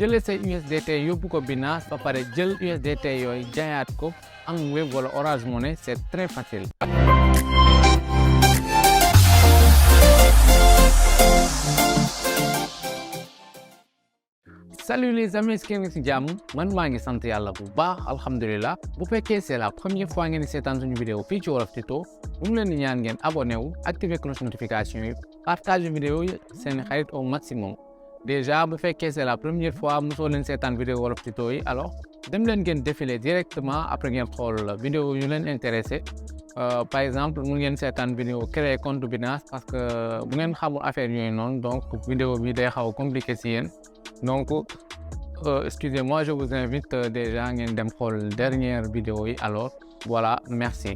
jëlee say USDT yóbbu ko Binance ba pare jël USDT yooyu jaayaat ko am Wave wala Orange Money, c'est très facile. Salut les amis, est-ce que ngeen ci jàmm? Man maa ngi sant yàlla bu baax, alhamdulilah. Bu fekkee c'est la première fois ngeen seetaan suñu vidéo fii ci Wolof Tuto, ñu ngi leen di ñaan ngeen abonné wu, activer cloche notification yi, partage vidéo yi seen xarit au maximum. Déjà bu fekkee c'est la première fois mosoo leen seetaan vidéo Wolof Tuto yi, alors dem leen ngeen défiler directement après ngeen xool vidéo yu leen intéressé. Par exemple mun ngeen seetaan vidéo créer compte Binance parce que bu ngeen xamul affaire yooyu noonu, donc vidéo bi day xaw a compliqué si yéen. Donc excusez-moi, je vous invite déjà ngeen dem xool dernière vidéo yi. Alors voilà, merci.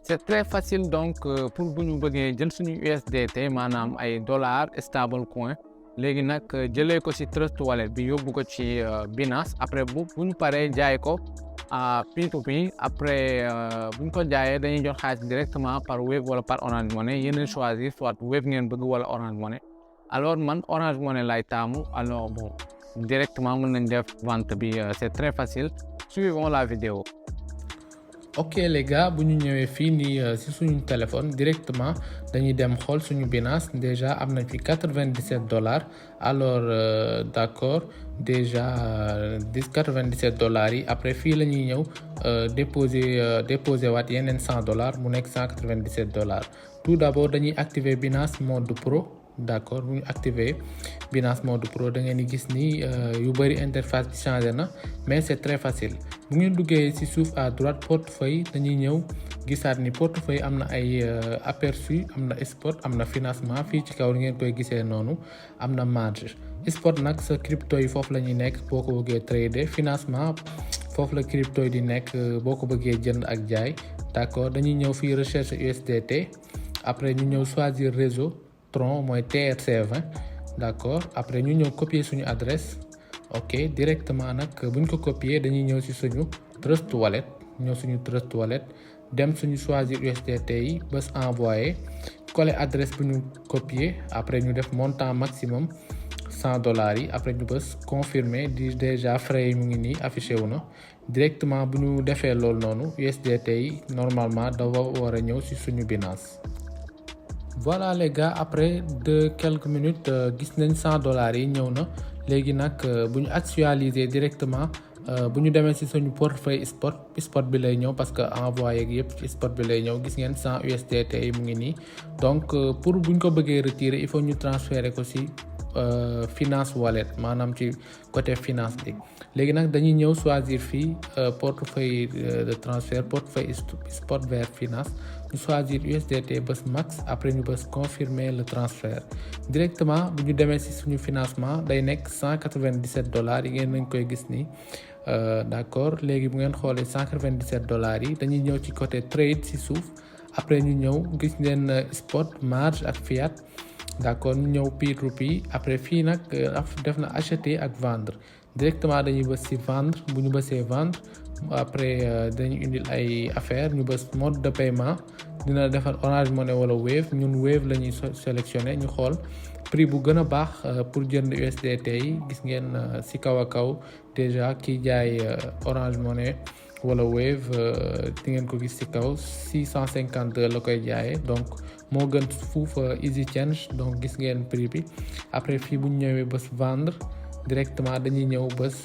C'est très facile donc pour bu ñu bëggee jël suñu USDT maanaam ay dollars stable coin, léegi nag jëlee ko ci Trust Wallet bi yóbbu ko ci Binance. Après bu ñu paree jaay ko à P2P, après bu ñu ko jaayee dañuy jot xaalis directement par Wave wala par Orange Money. Yéen choisir soit Wave ngeen bëgg wala Orange Money. Alors man Orange Money lay taamu. Alors bon, directement mën nañ def vente bi, c'est très facile. Suivons la vidéo. Ok les gars, bu ñu ñëwee fii nii ci suñu téléphone directement dañuy dem xool suñu Binance. Déjà am nañ fi $97. Alors d'accord, déjà 97$ yi après fii la ñuy ñëw déposer waat yeneen $100 mu nekk $197. Tout d'abord dañuy activer Binance mode pro. D'accord, bu ñu activer Binance mode pro da ngeen di gis ni yu bëri interface bi changé na, mais c'est très facile. bu ngeen duggee ci suuf à droite portefeuille dañuy ñëw gisaat ni portefeuille am na ay aperçu, am na spot, am na financement. Fii ci kaw ngeen koy gisee noonu am na marge. Spot nag sa crypto yi foofu la ñuy nekk boo ko bëggee trader. Financement foofu la crypto yi di nekk boo ko bëggee jënd ak jaay. D'accord, dañuy ñëw fii recherche USDT. Après ñu ñëw choisir réseau Tron mooy TRC20. D'accord, après ñu ñëw copier suñu adresse. Ok, directement nag buñ ko copier dañuy ñëw ci suñu Trust Wallet, dem suñu choisir USDT yi, bës envoyer, coller adresse bu ñu copier. Après ñu def montant maximum $100 yi. Après ñu bës confirmer. di déjà frais yi mu ngi nii affiché wu na. Directement bu ñu defee loolu noonu USDT yi normalement dafa war a ñëw ci suñu Binance. Voilà les gars, après de quelques minutes gis nañ $100 yi ñëw na. Léegi nag bu ñu actualiser directement bu ñu demee ci suñu portefeuille spot bi lay ñëw parce que envoyé yëpp ci spot bi lay ñëw. Gis ngeen 100 USDT yi mu ngi nii. Donc pour bu ñu ko bëggee retirer il faut ñu transférer ko ci finance wallet, maanaam ci côté finance bi. Léegi nag dañuy ñëw choisir fii portefeuille de transfert, portefeuille spot vers finance. ñu choisir USDT bës max. Après ñu bës confirmer le transfert. Directement bu ñu demee ci suñu financement day nekk $197 yi ngeen nañ koy gis nii. D'accord, léegi bu ngeen xoolee $197 yi dañuy ñëw ci côté trade ci suuf. Après ñu ñëw gis ngeen spot, marge ak fiat. D'accord, ñu ñëw P2P. après fii nag def na acheter ak vendre. Directement dañuy bës ci vendre. Bu ñu bësee vendre après dañu indil ay affaire. ñu bës mode de paiement, dina defar Orange Money wala Wave. ñun Wave la ñuy sélectionné. ñu xool prix bu gën a baax pour jënd USDT yi. Gis ngeen ci kaw a kaw déjà ki jaay Orange Money wala Wave di ngeen ko gis ci kaw $652 la koy jaayee. Donc moo gën fuuf Easy Change. Donc gis ngeen prix bi. Après fii bu ñu ñëwee bës vendre. Directement dañuy ñëw bës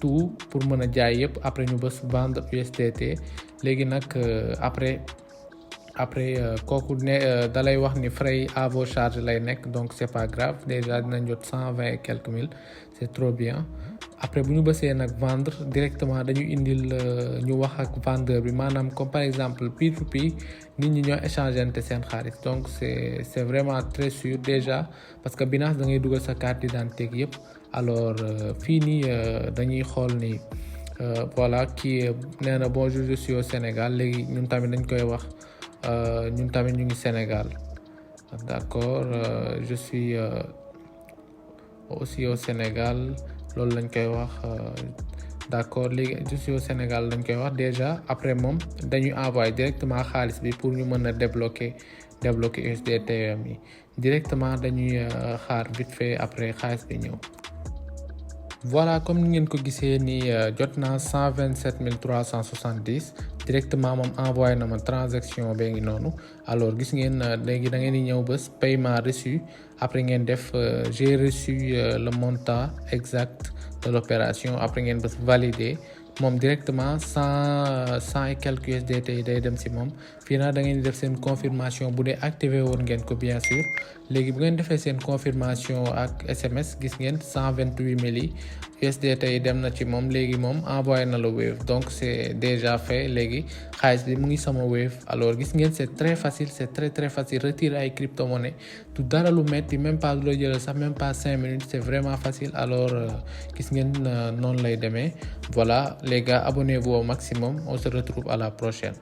tout pour mën a jaay yëpp. Après ñu bës vendre USDT. léegi nag après kooku ne dalay wax ni frais à vos charges lay nekk. Donc c'est pas grave, déjà dinañ jot 120 et quelques mille, c'est trop bien. Après bu ñu bësee nag vendre directement dañu indil ñu wax ak vendeur bi, maanaam comme par exemple P2P nit ñi ñoo échangeante seen xaalis. Donc c'est vraiment très sûr déjà parce que Binance da ngay dugal sa carte d'identité ak yëpp. Alors fii nii dañuy xool ni voilà kii nee na bonjour je suis au Sénégal. Léegi ñun tamit dañ koy wax ñun tamit ñu ngi Sénégal. D'accord, je suis aussi au Sénégal, loolu lañ koy wax. D'accord, léegi je suis au Sénégal lañ koy wax déjà. Après moom dañuy envoyer directement xaalis bi pour ñu mën a débloquer USDT yi. Directement dañuy xaar vite fait après xaalis bi ñëw. voilà comme ni ngeen ko gisee ni jot naa 127 370 directement moom envoyé na ma transaction bee ngi noonu. alors gis ngeen léegi da ngeen di ñëw bés paiement reçu après ngeen def j'ai reçu le montant exact de l'opération après ngeen bés valider moom directement 100 et quelques USDT yi day dem si moom. fii nag da ngeen di def seen confirmation bu dee activé woon ngeen ko bien sûr. léegi bu ngeen defee seen confirmation ak SMS gis ngeen 128 000 yi USDT yi dem na ci moom. léegi moom envoyé na la Wave donc c'est déjà fait. léegi xaalis bi mu ngi sama Wave. alors gis ngeen c'est très facile, c'est très facile retirer ay crypto-monnaie du dara lu metti, même pas lu la jël sax même pas 5 minutes, c'est vraiment facile. alors gis ngeen noonu lay demee. voilà les gars, abonnez-vous au maximum, on se retrouve à la prochaine.